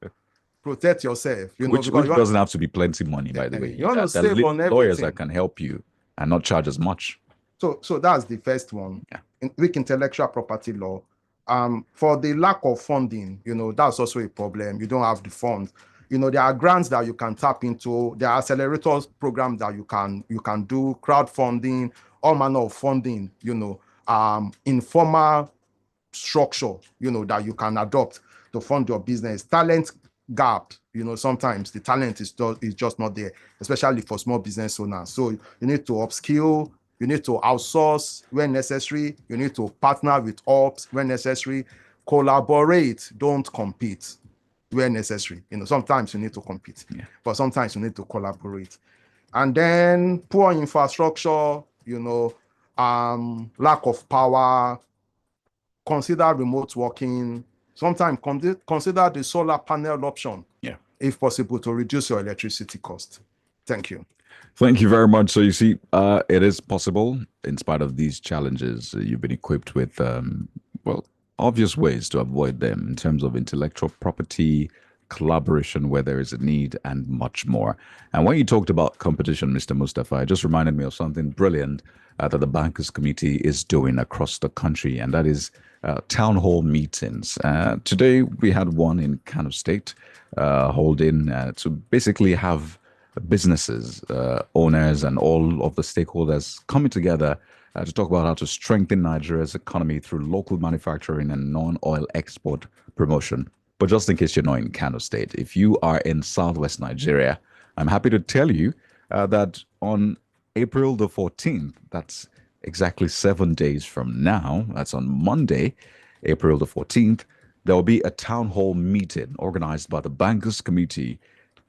Protect yourself. You know, Which doesn't have to be plenty money, by the way. You want to There are save on lawyers everything. that can help you and not charge as much. So that's the first one. Yeah. Weak intellectual property law. For the lack of funding, you know, that's also a problem. You don't have the funds. You know, there are grants that you can tap into. There are accelerators programs that you can do, crowdfunding, all manner of funding, you know, informal structure, you know, that you can adopt to fund your business. Talent gap, you know, sometimes the talent is just not there, especially for small business owners. So you need to upskill, you need to outsource when necessary, you need to partner with ops when necessary, collaborate, don't compete where necessary. You know, sometimes you need to compete, but sometimes you need to collaborate. And then poor infrastructure, you know, lack of power, consider remote working, sometimes consider the solar panel option, if possible, to reduce your electricity cost. Thank you. Thank you very much. So you see, it is possible, in spite of these challenges, you've been equipped with, well, obvious ways to avoid them in terms of intellectual property, collaboration where there is a need, and much more. And when you talked about competition, Mr. Mustafa, it just reminded me of something brilliant that the Bankers Committee is doing across the country, and that is town hall meetings. Today, we had one in Kano State, holding to basically have businesses, owners, and all of the stakeholders coming together to talk about how to strengthen Nigeria's economy through local manufacturing and non-oil export promotion. But just in case you're not in Kano State, if you are in Southwest Nigeria, I'm happy to tell you that on April the 14th, that's exactly 7 days from now, that's on Monday, April the 14th, there will be a town hall meeting organized by the Bankers Committee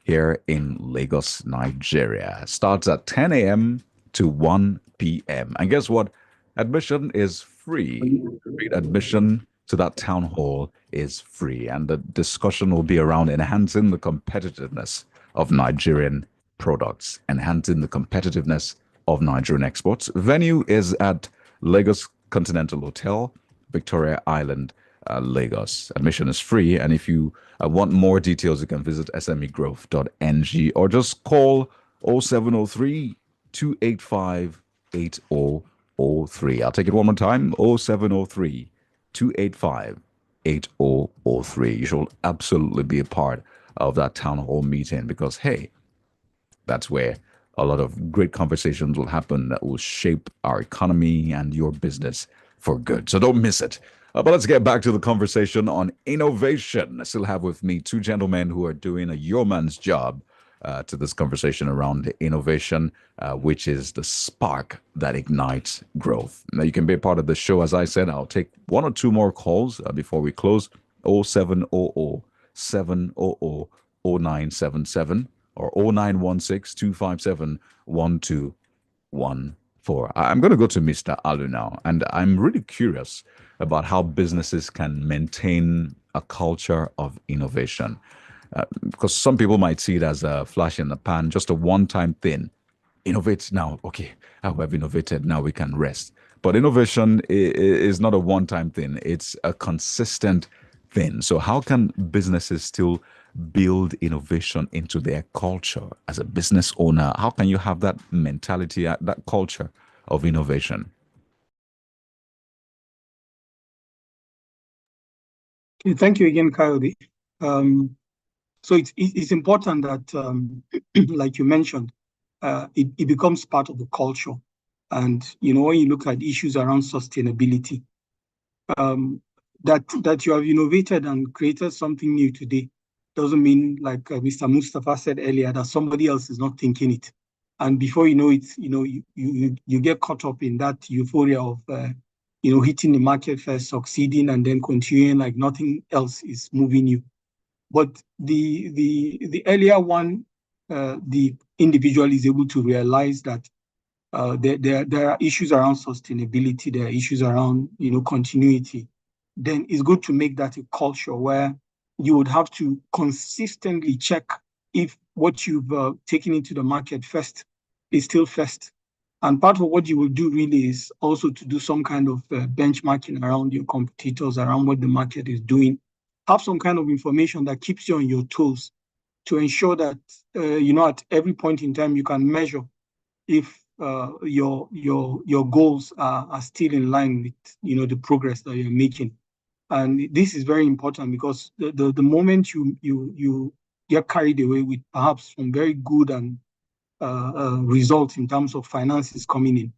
here in Lagos, Nigeria. Starts at 10 a.m. to 1 p.m. And guess what? Admission is free. Admission to that town hall is free. And the discussion will be around enhancing the competitiveness of Nigerian products, enhancing the competitiveness of Nigerian exports. Venue is at Lagos Continental Hotel, Victoria Island, Lagos. Admission is free, and if you want more details, you can visit smegrowth.ng or just call 0703 285 8003. I'll take it one more time, 0703 285 8003. You should absolutely be a part of that town hall meeting because, hey, that's where a lot of great conversations will happen that will shape our economy and your business for good. So don't miss it. But let's get back to the conversation on innovation. I still have with me two gentlemen who are doing a yeoman's job to this conversation around innovation, which is the spark that ignites growth. Now, you can be a part of the show. As I said, I'll take one or two more calls before we close. 0700 700 0977 or 0916 257 1214. I'm going to go to Mr. Alu now, and I'm really curious about how businesses can maintain a culture of innovation. Because some people might see it as a flash in the pan, just a one-time thing. Innovate now. Okay, we have innovated. Now we can rest. But innovation is not a one-time thing. It's a consistent thing. So how can businesses still build innovation into their culture as a business owner? How can you have that mentality, that culture of innovation? Okay, thank you again, Coyote. So it's important that, like you mentioned, it becomes part of the culture. And, you know, when you look at issues around sustainability, that you have innovated and created something new today doesn't mean, like Mr. Mustafa said earlier, that somebody else is not thinking it. And before you know it, you know, you get caught up in that euphoria of, you know, hitting the market first, succeeding, and then continuing like nothing else is moving you. But the earlier one, the individual is able to realize that there are issues around sustainability, there are issues around, continuity, then it's good to make that a culture where you would have to consistently check if what you've taken into the market first is still first. And part of what you will do really is also to do some kind of benchmarking around your competitors, around what the market is doing. Have some kind of information that keeps you on your toes to ensure that, at every point in time, you can measure if your goals are still in line with, the progress that you're making. And this is very important because the moment you get carried away with perhaps some very good and results in terms of finances coming in,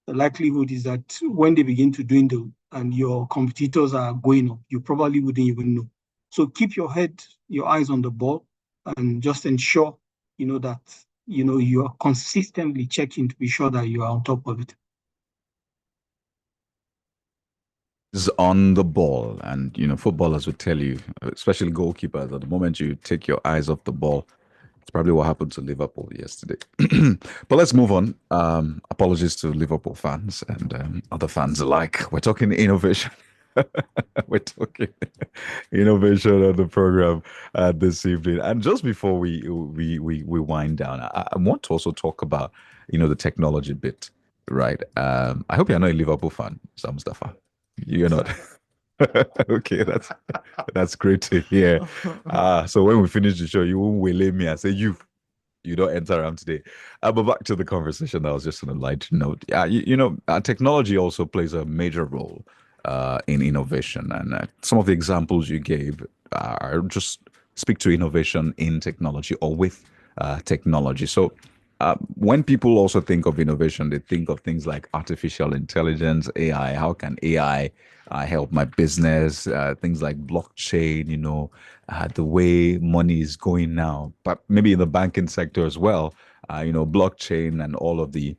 the likelihood is that when they begin to dwindle and your competitors are going up, you probably wouldn't even know. So keep your eyes on the ball, and just ensure, that, you are consistently checking to be sure that you are on top of it. Is on the ball, and footballers would tell you, especially goalkeepers, at the moment you take your eyes off the ball, it's probably what happened to Liverpool yesterday. But let's move on. Apologies to Liverpool fans and other fans alike. We're talking innovation. We're talking innovation on the program this evening. And just before we wind down, I want to also talk about the technology bit, right? I hope you're not a Liverpool fan, Sam Mustafa. You're not. Okay, that's great to hear. So when we finish the show, you won't waylay me and say you don't enter around today. But back to the conversation that was just on a light note. Technology also plays a major role in innovation, and some of the examples you gave are just speak to innovation in technology or with technology. So when people also think of innovation, they think of things like artificial intelligence, AI. How can AI help my business? Things like blockchain, the way money is going now. But maybe in the banking sector as well, blockchain and all of the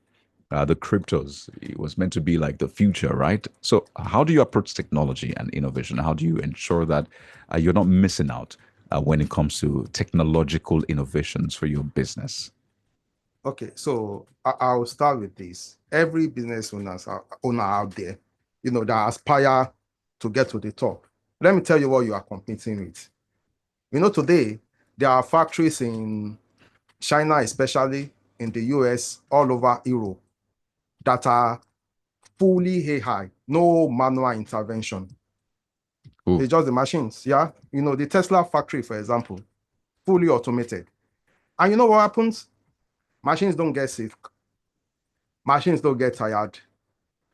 cryptos, it was meant to be like the future, right? So how do you approach technology and innovation? How do you ensure that you're not missing out when it comes to technological innovations for your business? Okay, so I'll start with this. Every business owner out there, that aspire to get to the top. Let me tell you what you are competing with. Today, there are factories in China, especially in the US, all over Europe, that are fully AI, no manual intervention. Ooh. It's just the machines, yeah? The Tesla factory, for example, fully automated. And you know what happens? Machines don't get sick. Machines don't get tired.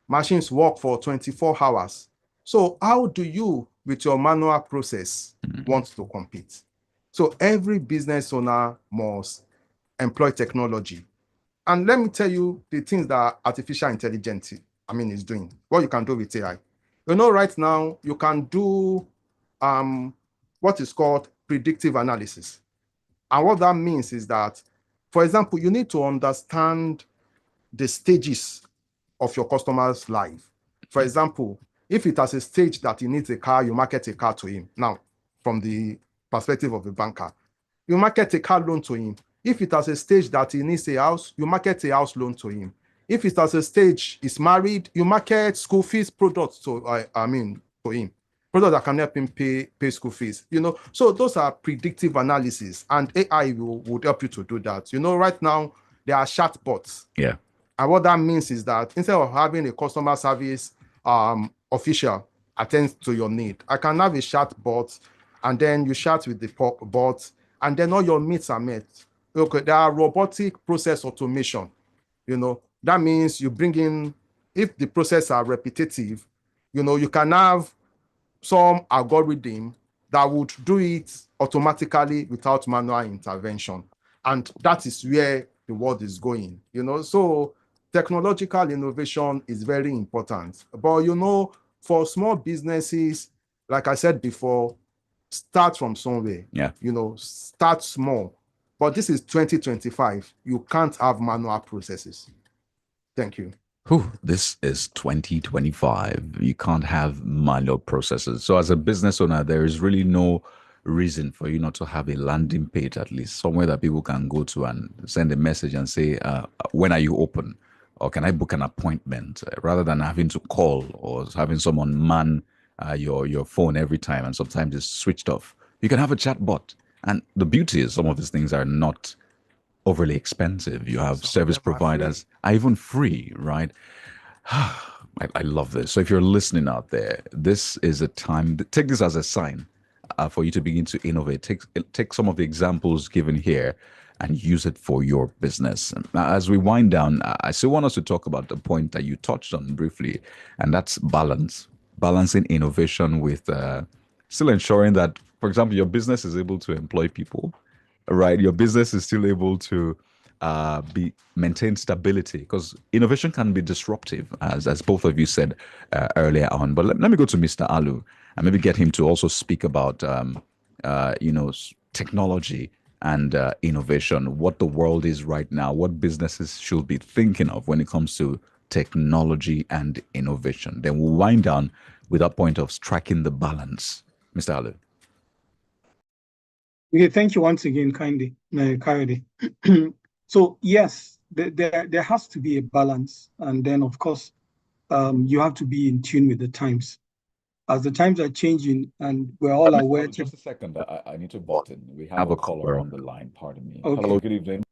Machines work for 24 hours. So how do you, with your manual process, want to compete? So every business owner must employ technology. And let me tell you the things that artificial intelligence, is doing. What you can do with AI. Right now, you can do what is called predictive analysis. And what that means is that, for example, you need to understand the stages of your customer's life. For example, if it has a stage that he needs a car, you market a car to him. Now, from the perspective of a banker, you market a car loan to him. If it has a stage that he needs a house, you market a house loan to him. If it has a stage he's married, you market school fees products to him. Products that can help him pay school fees. So those are predictive analysis, and AI would help you to do that. Right now there are chatbots. Yeah. And what that means is that instead of having a customer service official attend to your need, I can have a chatbot, and then you chat with the bot, and then all your needs are met. Okay, there are robotic process automation. That means you bring in, if the process are repetitive, you can have some algorithm that would do it automatically without manual intervention. And that is where the world is going. So technological innovation is very important. But, for small businesses, like I said before, start from somewhere. Yeah. Start small. But this is 2025. You can't have manual processes. Thank you. This is 2025. You can't have manual processes. So as a business owner, there is really no reason for you not to have a landing page, at least somewhere that people can go to and send a message and say, when are you open? or can I book an appointment rather than having to call or having someone man your phone every time, and sometimes it's switched off. You can have a chat bot. And the beauty is some of these things are not overly expensive. You have service providers are even free, right? I love this. So if you're listening out there, this is a time, take this as a sign for you to begin to innovate. Take some of the examples given here and use it for your business. Now, as we wind down, I still want us to talk about the point that you touched on briefly, and that's balance. Balancing innovation with still ensuring that, for example, your business is able to employ people, right? Your business is still able to maintain stability, because innovation can be disruptive, as both of you said earlier on. But let me go to Mr. Alu and maybe get him to also speak about technology and innovation, what the world is right now, what businesses should be thinking of when it comes to technology and innovation. Then we'll wind down with that point of striking the balance. Mr. Alu. Okay, thank you once again, Kayode. So yes, there has to be a balance, and then of course you have to be in tune with the times. As the times are changing, and we're all aware. Just a second, I need to button. We have a caller on the line. Pardon me. Okay. Hello, good evening.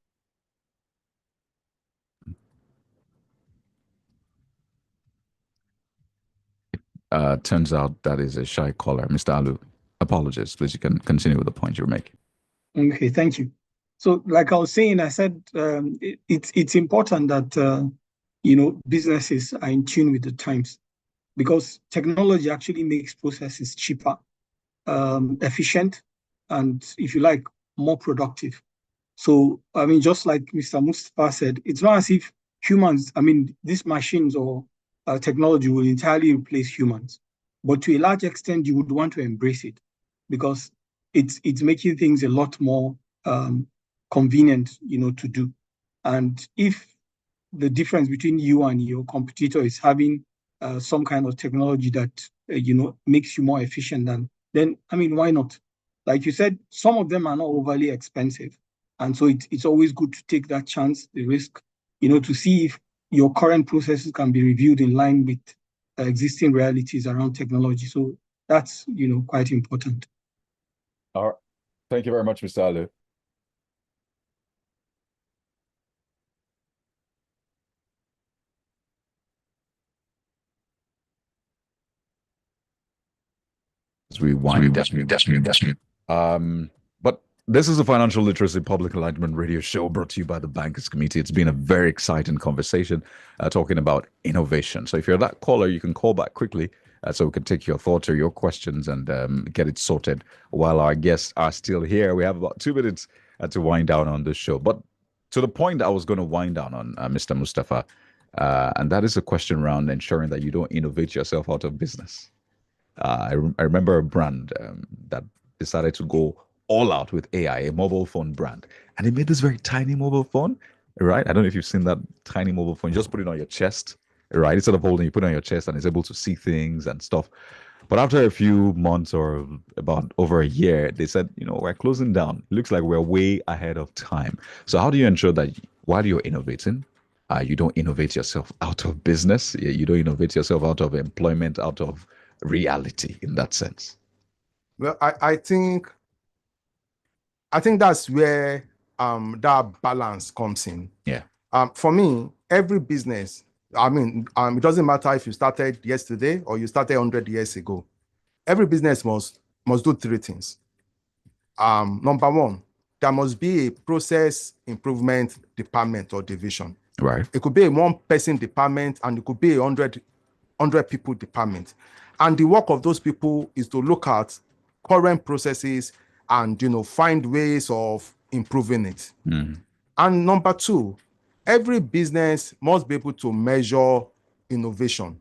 Turns out that is a shy caller. Mr. Alu, apologies. Please, you can continue with the point you're making. Okay, thank you. So, like I was saying, I said it's important that businesses are in tune with the times, because technology actually makes processes cheaper, efficient, and, if you like, more productive. So, I mean, just like Mr. Mustafa said, it's not as if these machines or technology will entirely replace humans, but to a large extent, you would want to embrace it, because it's making things a lot more convenient, to do. And if the difference between you and your competitor is having some kind of technology that makes you more efficient, then why not? Like you said, some of them are not overly expensive, and so it's always good to take that chance, the risk, to see if your current processes can be reviewed in line with existing realities around technology. So that's quite important. All right. Thank you very much, Mr. Alu. But this is the Financial Literacy Public Enlightenment Radio Show, brought to you by the Bankers Committee. It's been a very exciting conversation talking about innovation. So if you're that caller, you can call back quickly so we can take your thoughts or your questions and get it sorted while our guests are still here. We have about 2 minutes to wind down on this show. But to the point I was going to wind down on, Mr. Mustafa, and that is a question around ensuring that you don't innovate yourself out of business. I remember a brand that decided to go all out with AI, a mobile phone brand, and they made this very tiny mobile phone, right? I don't know if you've seen that tiny mobile phone. You just put it on your chest, right? Instead of holding, you put it on your chest, and it's able to see things and stuff. But after a few months or about over a year, they said, we're closing down. It looks like we're way ahead of time. So how do you ensure that while you're innovating, you don't innovate yourself out of business? You don't innovate yourself out of employment, out of reality in that sense? Well, I think that's where that balance comes in. Yeah. For me, every business, it doesn't matter if you started yesterday or you started 100 years ago. Every business must do 3 things. Number 1, there must be a process improvement department or division. Right. It could be a 1-person department, and it could be a 100 people department. And the work of those people is to look at current processes and find ways of improving it. Mm. And number 2, every business must be able to measure innovation.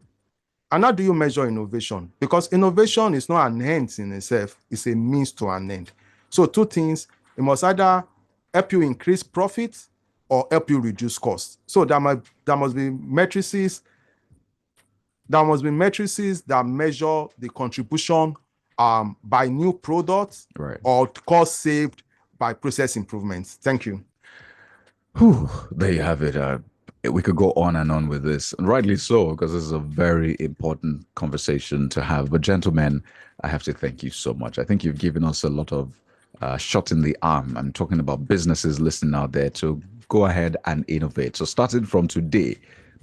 And how do you measure innovation? Because innovation is not an end in itself, it's a means to an end. So 2 things: it must either help you increase profits or help you reduce costs. So there must be matrices. There must be matrices that measure the contribution by new products, right, or cost saved by process improvements. Thank you. Whew, there you have it. we could go on and on with this, and rightly so, because this is a very important conversation to have. But gentlemen, I have to thank you so much. I think you've given us a lot of shot in the arm. I'm talking about businesses listening out there to go ahead and innovate. So starting from today,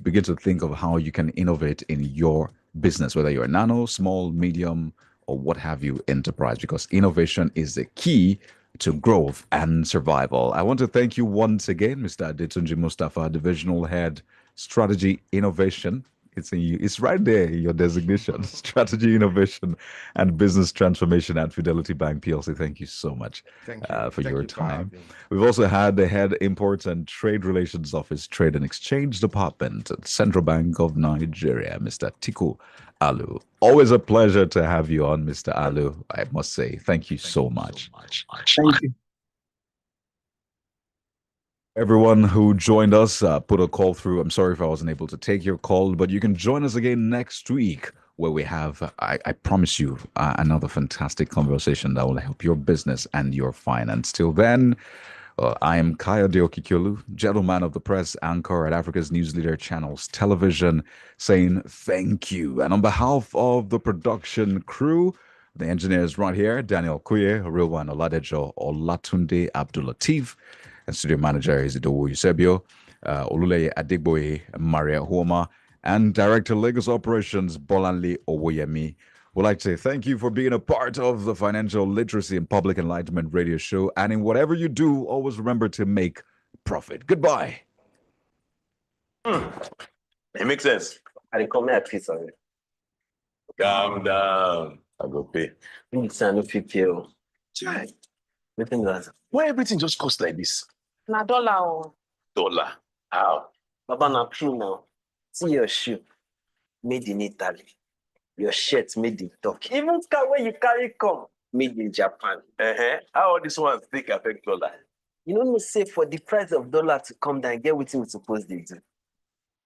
begin to think of how you can innovate in your business, whether you're a nano, small, medium, or what have you enterprise, because innovation is the key to growth and survival. I want to thank you once again, Mr. Adetunji Mustafa, Divisional Head, Strategy Innovation. It's right there in your designation, Strategy Innovation and Business Transformation at Fidelity Bank PLC. Thank you so much for your time. We've also had the Head Imports and Trade Relations Office, Trade and Exchange Department at Central Bank of Nigeria, Mr. Tiku Alu. Always a pleasure to have you on, Mr. Alu. I must say, thank you so much. Thank you. Everyone who joined us, put a call through. I'm sorry if I wasn't able to take your call, but you can join us again next week where we have, I promise you, another fantastic conversation that will help your business and your finance. Till then, I am Kayode Okikolu, gentleman of the press, anchor at Africa's News Leader Channels Television, saying thank you. And on behalf of the production crew, the engineers right here, Daniel Kuye, Rilwan Oladejo, Olatunde Abdulatif, and studio manager is Idowu Eusebio, Olule Adegboye, Maria Huoma, and director Lagos Operations, Bolanle Owoyemi. We'd like to say thank you for being a part of the Financial Literacy and Public Enlightenment Radio Show. And in whatever you do, always remember to make profit. Goodbye. It makes sense. I come here, please. Calm down. I go pay. Please, I no fit pay o. Chai, Wetin be that? why everything just cost like this? Na dollar o. Dollar. How? Baba, na true now. See your shoe, made in Italy. Your shirt made in Turkey. Even car where you carry come, made in Japan. How all these ones take affect dollar? You know, say for the price of dollar to come down, get wetin we suppose dey do.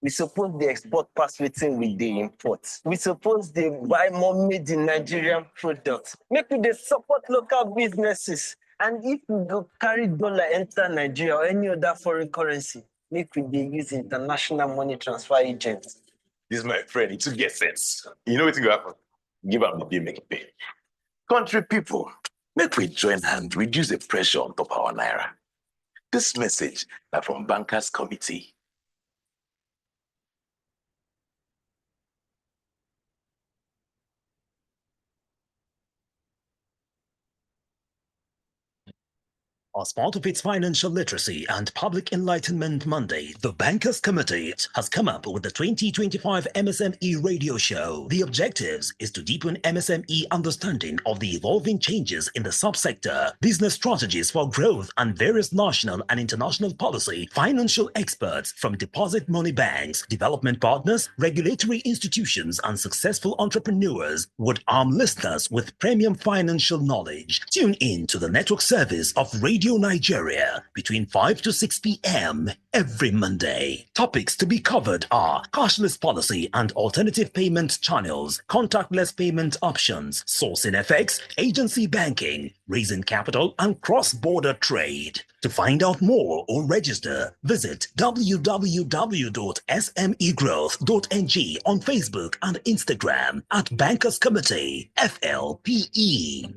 We suppose they export pass wetin we dey import. We suppose they buy more made in Nigerian products. Make we dey support local businesses. And if we go carry dollar enter Nigeria or any other foreign currency, make we dey use international money transfer agents. This my friend, it took get sense. You know what's going to happen? Give am the bill, make it pay. Country people, make we join hand, reduce the pressure on top our naira. This message is from Bankers Committee. As part of its Financial Literacy and Public Enlightenment Monday, the Bankers Committee has come up with the 2025 MSME Radio Show. The objectives is to deepen MSME understanding of the evolving changes in the subsector, business strategies for growth, and various national and international policy. Financial experts from deposit money banks, development partners, regulatory institutions, and successful entrepreneurs would arm listeners with premium financial knowledge. Tune in to the network service of Radio Nigeria between 5 to 6 p.m. every Monday. Topics to be covered are cashless policy and alternative payment channels, contactless payment options, sourcing FX, agency banking, raising capital, and cross-border trade. To find out more or register, visit www.smegrowth.ng on Facebook and Instagram at Bankers Committee, FLPE.